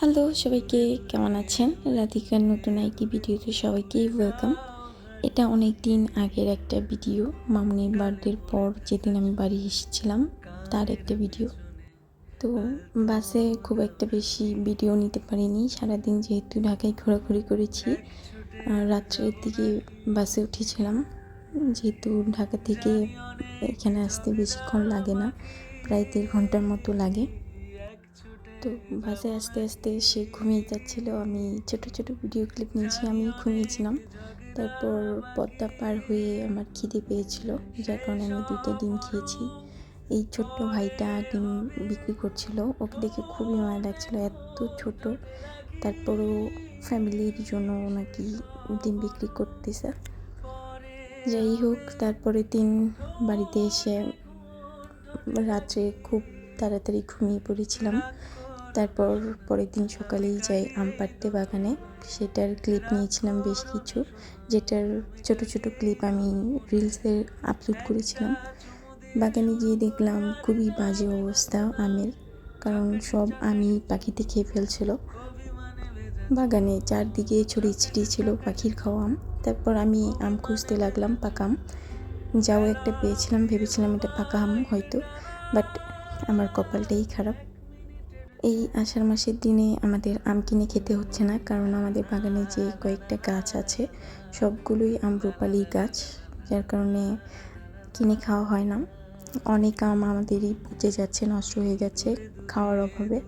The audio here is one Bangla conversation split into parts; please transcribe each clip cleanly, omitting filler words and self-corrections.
হ্যালো সবাইকে, কেমন আছেন? রাধিকার নতুন একটি ভিডিওতে সবাইকেই ওয়েলকাম। এটা অনেক দিন আগের একটা ভিডিও, মামুনির বার্থডের পর যেদিন আমি বাড়ি এসেছিলাম তার একটা ভিডিও। তো বাসে খুব একটা বেশি ভিডিও নিতে পারিনি, সারাদিন যেহেতু ঢাকায় ঘোরাঘুরি করেছি। রাত্রের দিকে বাসে উঠেছিলাম, যেহেতু ঢাকা থেকে এখানে আসতে বেশিক্ষণ লাগে না, প্রায় 1.5 ঘন্টার মতো লাগে। তো বাসে আস্তে আস্তে সে ঘুমিয়ে যাচ্ছিল, আমি ছোট ছোট ভিডিও ক্লিপ নিয়েছি, আমি ঘুমিয়েছিলাম। তারপর পদ্মা পার হয়ে আমার খিদে পেয়েছিল, যার কারণে আমি 2টা ডিম খেয়েছি। এই ছোট্ট ভাইটা ডিম বিক্রি করছিল, ওকে দেখে খুবই মায়া লাগছিল, এত ছোট, তারপরও ফ্যামিলির জন্য নাকি ডিম বিক্রি করতেছে। যাই হোক, তারপরে দিন বাড়িতে এসে রাত্রে খুব তাড়াতাড়ি ঘুমিয়ে পড়েছিলাম। তারপর পরের দিন সকালেই যাই আম পাড়তে বাগানে, সেটার ক্লিপ নিয়েছিলাম বেশ কিছু, যেটার ছোট ছোট ক্লিপ আমি রিলসে আপলোড করেছিলাম। বাগানে গিয়ে দেখলাম খুবই বাজে অবস্থা আমের, কারণ সব আমই পাখিতে খেয়ে ফেলছিল। বাগানে চারদিকে ছড়িয়ে ছিটিয়ে ছিল পাখির খাওয়া আম। তারপর আমি আম খুঁজতে লাগলাম, পাকা আম। যাও একটা পেয়েছিলাম, ভেবেছিলাম এটা পাকা আম হয়তো, বাট আমার কপালটাই খারাপ। এই আষাঢ় মাসের দিনে আমাদের আম কিনে খেতে হচ্ছে না, কারণ আমাদের বাগানে যে কয়েকটা গাছ আছে সবগুলোই আম্রপালি গাছ, যার কারণে কিনে খাওয়া হয় না। অনেক আম আমাদেরই পচে যাচ্ছে, নষ্ট হয়ে যাচ্ছে খাওয়ার অভাবে।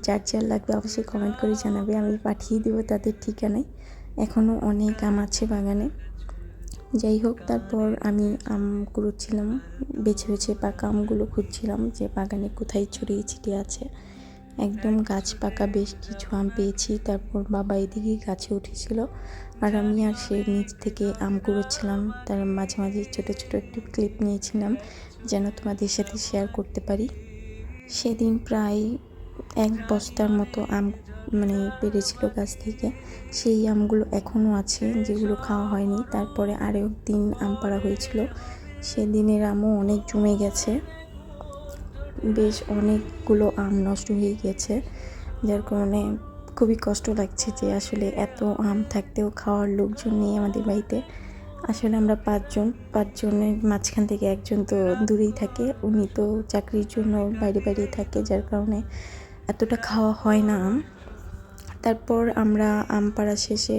যার যার লাগবে অবশ্যই কমেন্ট করে জানাবে, আমি পাঠিয়ে দেবো তাদের ঠিকানায়। এখনও অনেক আম আছে বাগানে। যাই হোক, তারপর আমি আম কুড়োচ্ছিলাম, বেছে বেছে পাকা আমগুলো খুঁজছিলাম যে বাগানে কোথায় ছড়িয়ে ছিটিয়ে আছে। একদম গাছ পাকা বেশ কিছু আম পেয়েছি। তারপর বাবা এদিকে গাছে উঠেছিল, আর আমি আর সে নিচ থেকে আম কুড়োচ্ছিলাম। তার মাঝে মাঝে ছোটো ছোটো একটু ক্লিপ নিয়েছিলাম যেন তোমাদের সাথে শেয়ার করতে পারি। সেদিন প্রায় 1 বস্তার মতো আম পেড়েছিল গাছ থেকে। সেই আমগুলো এখনও আছে, যেগুলো খাওয়া হয়নি। তারপরে আরও দিন আম পাড়া হয়েছিল, সেদিনের আমও অনেক জমে গেছে, বেশ অনেকগুলো আম নষ্ট হয়ে গেছে, যার কারণে খুবই কষ্ট লাগছে যে আসলে এত আম থাকতেও খাওয়ার লোকজন নেই আমাদের বাড়িতে। আসলে আমরা 5জনের মাঝখান থেকে একজন তো দূরেই থাকে, উনি তো চাকরির জন্য বাইরে বাইরে থাকে, যার কারণে এতটা খাওয়া হয় না আম। তারপর আমরা আম পাড়া শেষে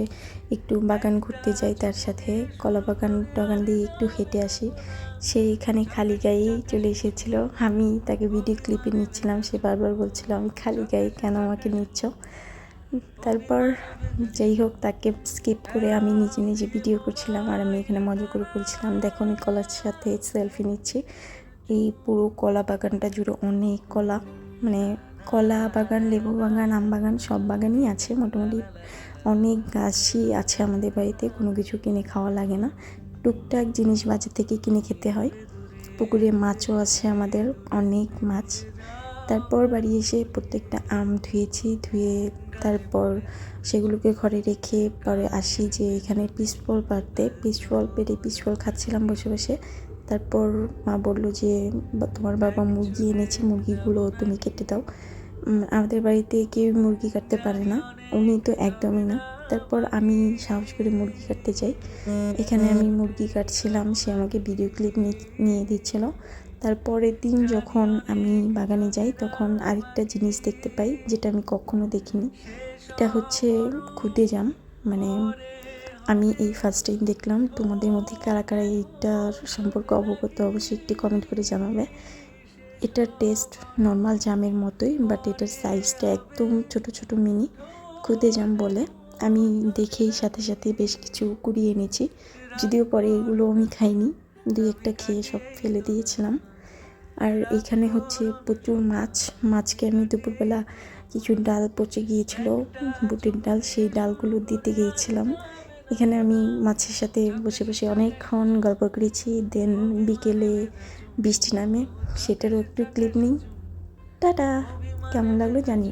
একটু বাগান ঘুরতে যাই, তার সাথে কলা বাগান দিয়ে একটু হেঁটে আসি। সে এখানে খালি গায়েই চলে এসেছিল, আমি তাকে ভিডিও ক্লিপে নিচ্ছিলাম, সে বারবার বলছিল আমি খালি গায়ে কেন আমাকে নিচ্ছ। তারপর যাই হোক, তাকে স্কিপ করে আমি নিজে নিজে ভিডিও করছিলাম, আর আমি এখানে মজা করে বলছিলাম দেখো আমি কলার সাথে সেলফি নিচ্ছি। এই পুরো কলা বাগানটা জুড়ে অনেক কলা, কলা বাগান, লেবু বাগান, আম বাগান সব বাগানই আছে। মোটামুটি অনেক গাছই আছে আমাদের বাড়িতে, কোনো কিছু কিনে খাওয়া লাগে না, টুকটাক জিনিস বাজার থেকে কিনে খেতে হয়। পুকুরে মাছও আছে আমাদের, অনেক মাছ। তারপর বাড়ি এসে প্রত্যেকটা আম ধুয়ে তারপর সেগুলোকে ঘরে রেখে পরে আসি যে এখানে পিচফল পাড়তে, পিচফল খাচ্ছিলাম বসে বসে। তারপর মা বলল যে তোমার বাবা মুরগি এনেছে, মুরগিগুলো তুমি কেটে দাও। আমাদের বাড়িতে কেউ মুরগি কাটতে পারে না, উনি তো একদমই না। তারপর আমি সাহস করে মুরগি কাটতে যাই, এখানে আমি মুরগি কাটছিলাম, সে আমাকে ভিডিও ক্লিপ নিয়ে দিচ্ছিল। তারপরের দিন যখন আমি বাগানে যাই তখন আরেকটা জিনিস দেখতে পাই যেটা আমি কখনো দেখিনি। এটা হচ্ছে খুদে জাম, আমি এই ফার্স্ট টাইম দেখলাম। তোমাদের মধ্যে কারা কারা এইটার সম্পর্কে অবগত অবশ্যই একটি কমেন্ট করে জানাবে। এটার টেস্ট নর্মাল জামের মতোই, বাট এটার সাইজটা একদম ছোট ছোট মিনি, খুদে জাম বলে। আমি দেখেই সাথে সাথে বেশ কিছু কুড়িয়ে এনেছি, যদিও পরে এগুলো আমি খাইনি, 2-1টা খেয়ে সব ফেলে দিয়েছিলাম। আর এখানে হচ্ছে প্রচুর মাছকে আমি দুপুরবেলা কিছু ডাল পচে গিয়েছিল, বুটের ডাল, সেই ডালগুলো দিতে গিয়েছিলাম। এখানে আমি মাছের সাথে বসে বসে অনেকক্ষণ গল্প করেছি। দেন বিকেলে বৃষ্টি নামে, সেটারও একটু ক্লিপ নিই। টাটা, কেমন লাগলো জানি।